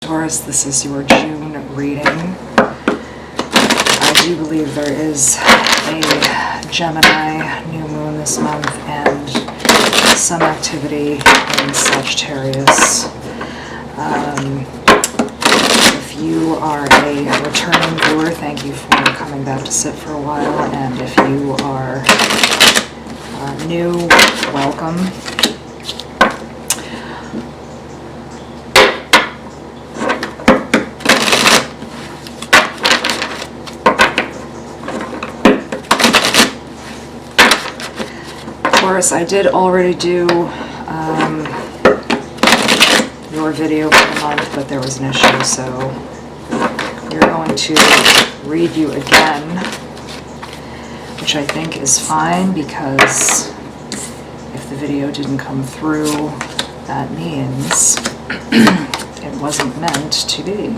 Taurus, this is your June reading. I do believe there is a Gemini new moon this month and some activity in Sagittarius. If you are a returning viewer, thank you for coming back to sit for a while, and if you are new, welcome. Taurus, I did already do your video for the month, but there was an issue, so we're going to read you again, which I think is fine, because if the video didn't come through, that means it wasn't meant to be.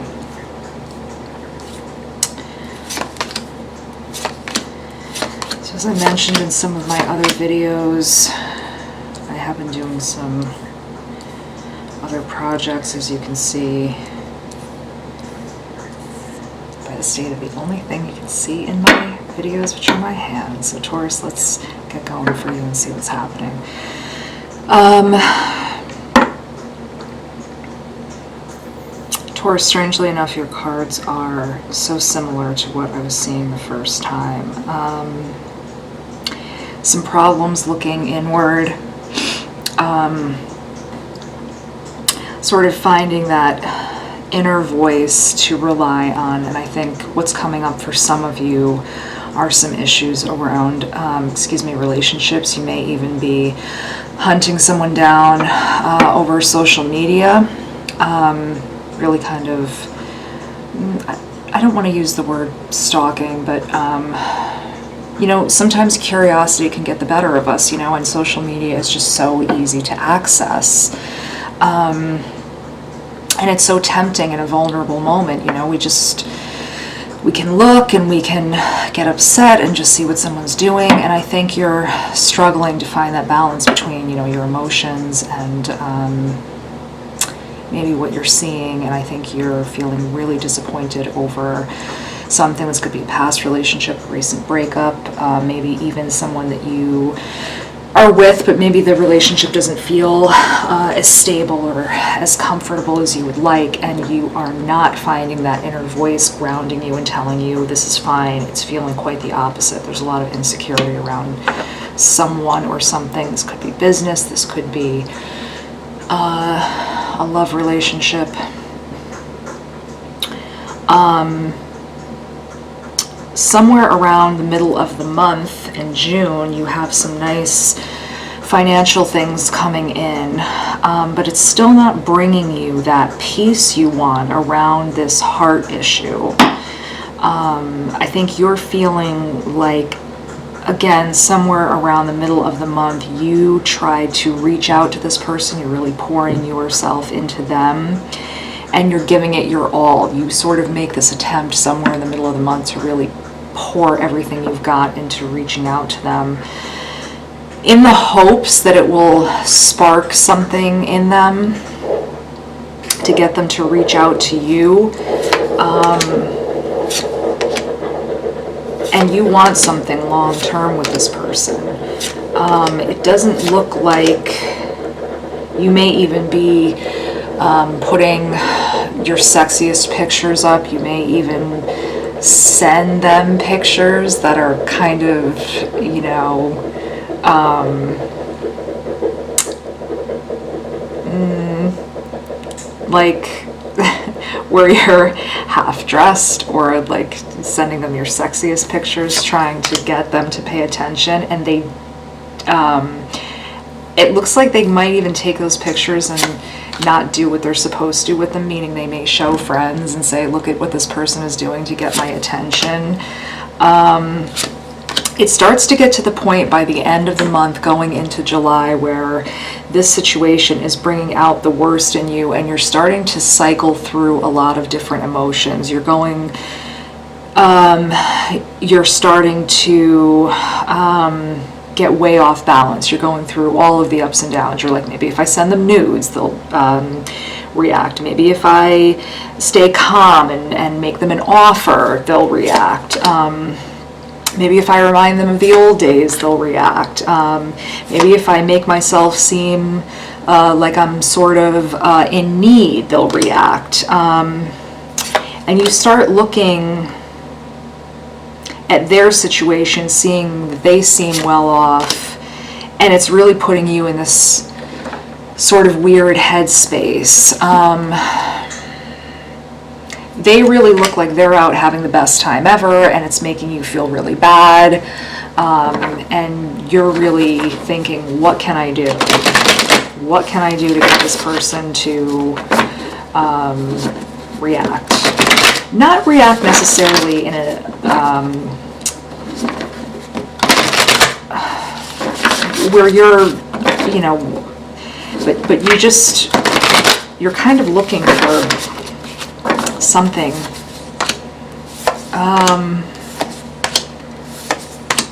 So as I mentioned in some of my other videos, I have been doing some other projects, as you can see by the state of the only thing you can see in my videos, which are my hands. So Taurus, let's get going for you and see what's happening. Taurus, strangely enough, your cards are so similar to what I was seeing the first time. Some problems looking inward, sort of finding that inner voice to rely on, and I think what's coming up for some of you are some issues around, relationships. You may even be hunting someone down over social media, really kind of, I don't want to use the word stalking, but you know, sometimes curiosity can get the better of us, you know, and social media is just so easy to access. And it's so tempting in a vulnerable moment, you know, we can look and we can get upset and just see what someone's doing, and I think you're struggling to find that balance between, you know, your emotions and maybe what you're seeing, and I think you're feeling really disappointed over something. This could be a past relationship, a recent breakup, maybe even someone that you are with, but maybe the relationship doesn't feel as stable or as comfortable as you would like, and you are not finding that inner voice grounding you and telling you this is fine. It's feeling quite the opposite. There's a lot of insecurity around someone or something. This could be business, this could be a love relationship. Somewhere around the middle of the month in June, you have some nice financial things coming in, but it's still not bringing you that peace you want around this heart issue. I think you're feeling like, again, somewhere around the middle of the month, you tried to reach out to this person, you're really pouring yourself into them, and you're giving it your all. You sort of make this attempt somewhere in the middle of the month to really pour everything you've got into reaching out to them, in the hopes that it will spark something in them to get them to reach out to you. And you want something long-term with this person. It doesn't look like you may even be putting your sexiest pictures up. You may even send them pictures that are kind of, you know, like where you're half dressed, or like sending them your sexiest pictures, trying to get them to pay attention, and they it looks like they might even take those pictures and not do what they're supposed to with them, meaning they may show friends and say, look at what this person is doing to get my attention. It starts to get to the point by the end of the month going into July where this situation is bringing out the worst in you, and you're starting to cycle through a lot of different emotions. You're going, you're starting to get way off balance. You're going through all of the ups and downs. You're like, maybe if I send them nudes, they'll react. Maybe if I stay calm and make them an offer, they'll react. Maybe if I remind them of the old days, they'll react. Maybe if I make myself seem like I'm sort of in need, they'll react. And you start looking at their situation, seeing that they seem well off, and it's really putting you in this sort of weird headspace. They really look like they're out having the best time ever, and it's making you feel really bad, and you're really thinking, what can I do? What can I do to get this person to react? Not react necessarily in a where you're, you know, but you're kind of looking for something.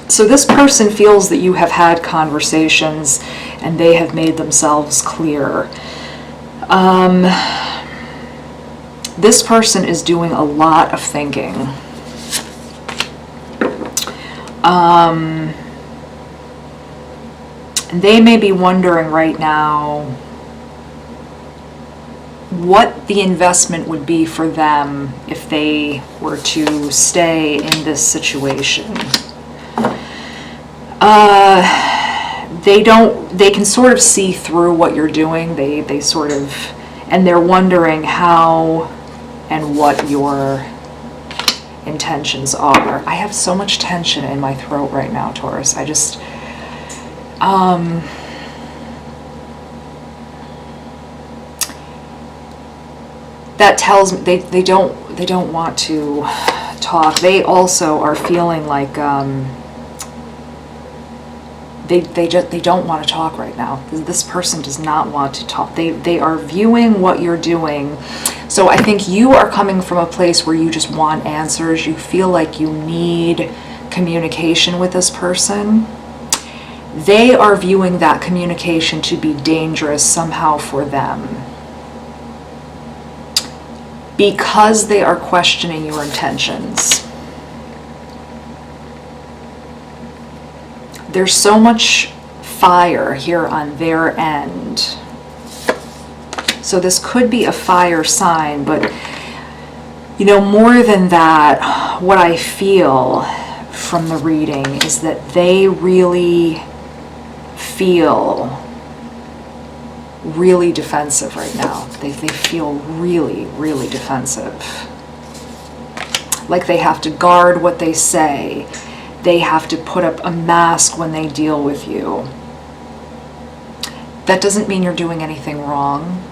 So this person feels that you have had conversations and they have made themselves clear. This person is doing a lot of thinking. They may be wondering right now what the investment would be for them if they were to stay in this situation. They can sort of see through what you're doing. They sort of, and they're wondering how and what your intentions are. I have so much tension in my throat right now, Taurus. I just, that tells me they don't want to talk. They also are feeling like they don't want to talk right now. This person does not want to talk. They are viewing what you're doing. So I think you are coming from a place where you just want answers. You feel like you need communication with this person. They are viewing that communication to be dangerous somehow for them, because they are questioning your intentions. There's so much fire here on their end. So this could be a fire sign, but you know, more than that, what I feel from the reading is that they really feel really defensive right now. They feel really, really defensive. Like they have to guard what they say. They have to put up a mask when they deal with you. That doesn't mean you're doing anything wrong.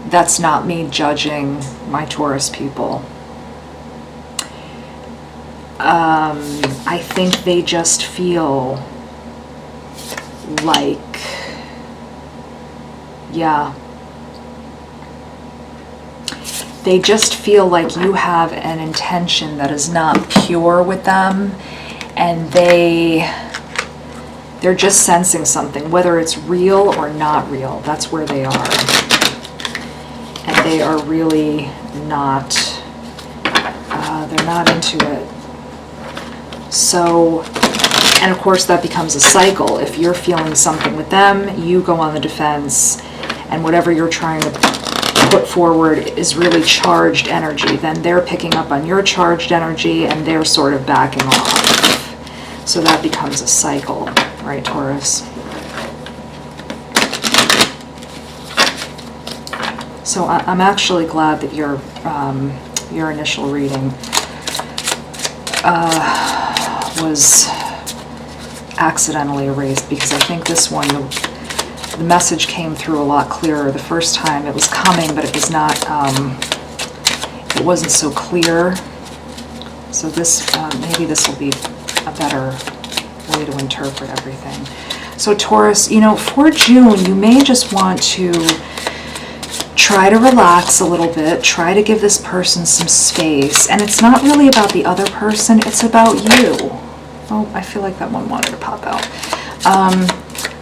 That's not me judging my Taurus people. I think they just feel like, yeah, they just feel like you have an intention that is not pure with them, and they're just sensing something, whether it's real or not real. That's where they are. And they are really not, they're not into it. So, and of course that becomes a cycle. If you're feeling something with them, you go on the defense, and whatever you're trying to put forward is really charged energy. Then they're picking up on your charged energy and they're sort of backing off. So that becomes a cycle, right, Taurus? So I'm actually glad that your initial reading was accidentally erased, because I think this one, the message came through a lot clearer. The first time it was coming, but it was not, it wasn't so clear. So this, maybe this will be a better way to interpret everything. So Taurus, you know, for June, you may just want to try to relax a little bit, try to give this person some space. And it's not really about the other person, it's about you. Oh, I feel like that one wanted to pop out.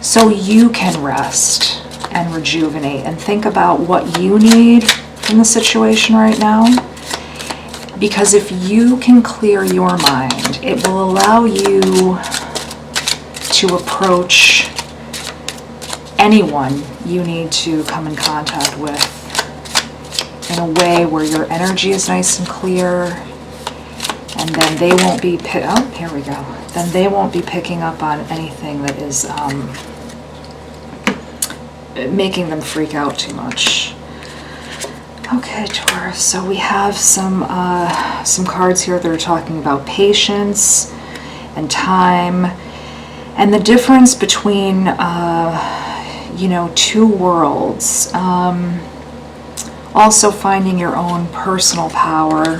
So you can rest and rejuvenate and think about what you need in the situation right now. Because if you can clear your mind, it will allow you to approach anyone you need to come in contact with in a way where your energy is nice and clear, and then they won't be here we go. Then they won't be picking up on anything that is making them freak out too much. Okay, Taurus. So we have some cards here that are talking about patience and time, and the difference between two worlds. Also finding your own personal power,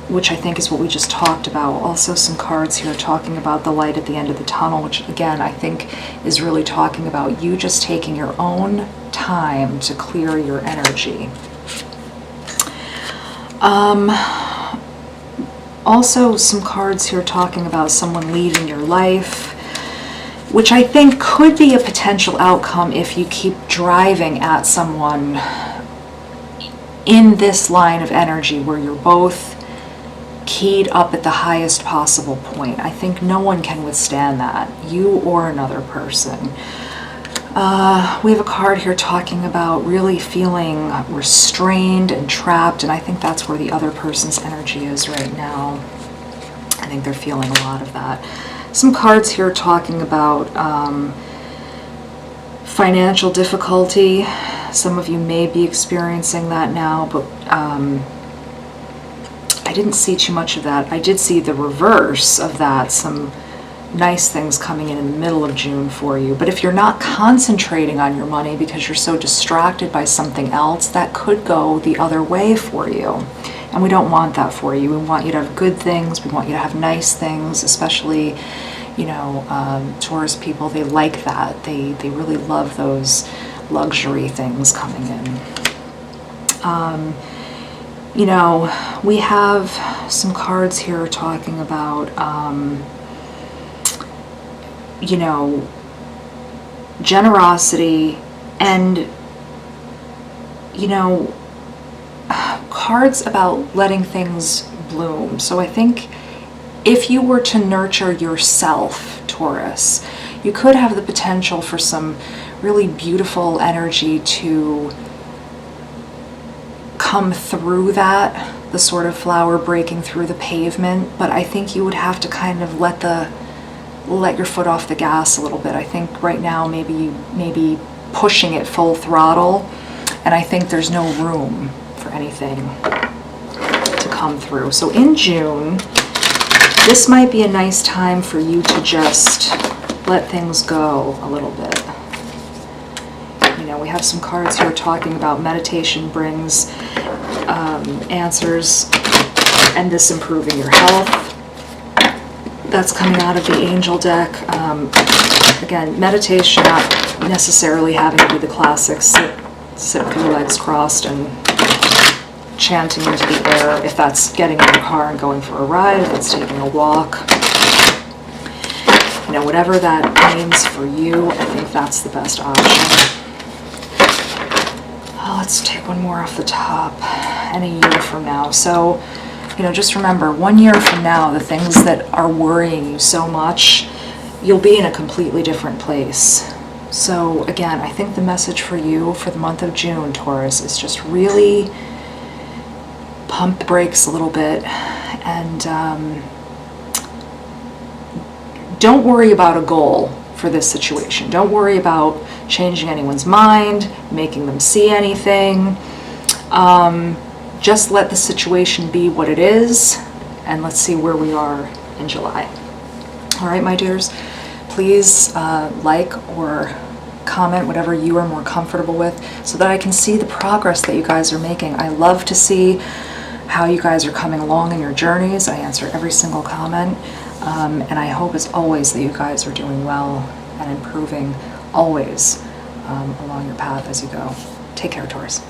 which I think is what we just talked about. Also some cards here talking about the light at the end of the tunnel, which again I think is really talking about you just taking your own time to clear your energy. Also some cards here talking about someone leaving your life, which I think could be a potential outcome if you keep driving at someone in this line of energy where you're both keyed up at the highest possible point. I think no one can withstand that, you or another person. We have a card here talking about really feeling restrained and trapped, and I think that's where the other person's energy is right now. I think they're feeling a lot of that. Some cards here talking about financial difficulty. Some of you may be experiencing that now, but I didn't see too much of that. I did see the reverse of that, some nice things coming in the middle of June for you. But if you're not concentrating on your money because you're so distracted by something else, that could go the other way for you. And we don't want that for you. We want you to have good things. We want you to have nice things, especially, Taurus people, they like that. They really love those luxury things coming in. We have some cards here talking about, generosity and, cards about letting things bloom. So I think if you were to nurture yourself, Taurus, you could have the potential for some really beautiful energy to come through that, the sort of flower breaking through the pavement. But I think you would have to kind of let your foot off the gas a little bit. I think right now maybe pushing it full throttle, and I think there's no room for anything to come through. So in June, this might be a nice time for you to just let things go a little bit. We have some cards here talking about meditation brings answers and this improving your health. That's coming out of the angel deck. Again, meditation, not necessarily having to be the classic sit with your legs crossed and chanting into the air. If that's getting in your car and going for a ride, if it's taking a walk, whatever that means for you, I think that's the best option. Let's take one more off the top. And a year from now. So, just remember, 1 year from now, the things that are worrying you so much, you'll be in a completely different place. So again, I think the message for you for the month of June, Taurus, is just really pump the brakes a little bit and don't worry about a goal for this situation. Don't worry about changing anyone's mind, making them see anything. Just let the situation be what it is, and let's see where we are in July. All right, my dears, please like or comment whatever you are more comfortable with so that I can see the progress that you guys are making. I love to see how you guys are coming along in your journeys. I answer every single comment, and I hope as always that you guys are doing well and improving always along your path as you go. Take care, Taurus.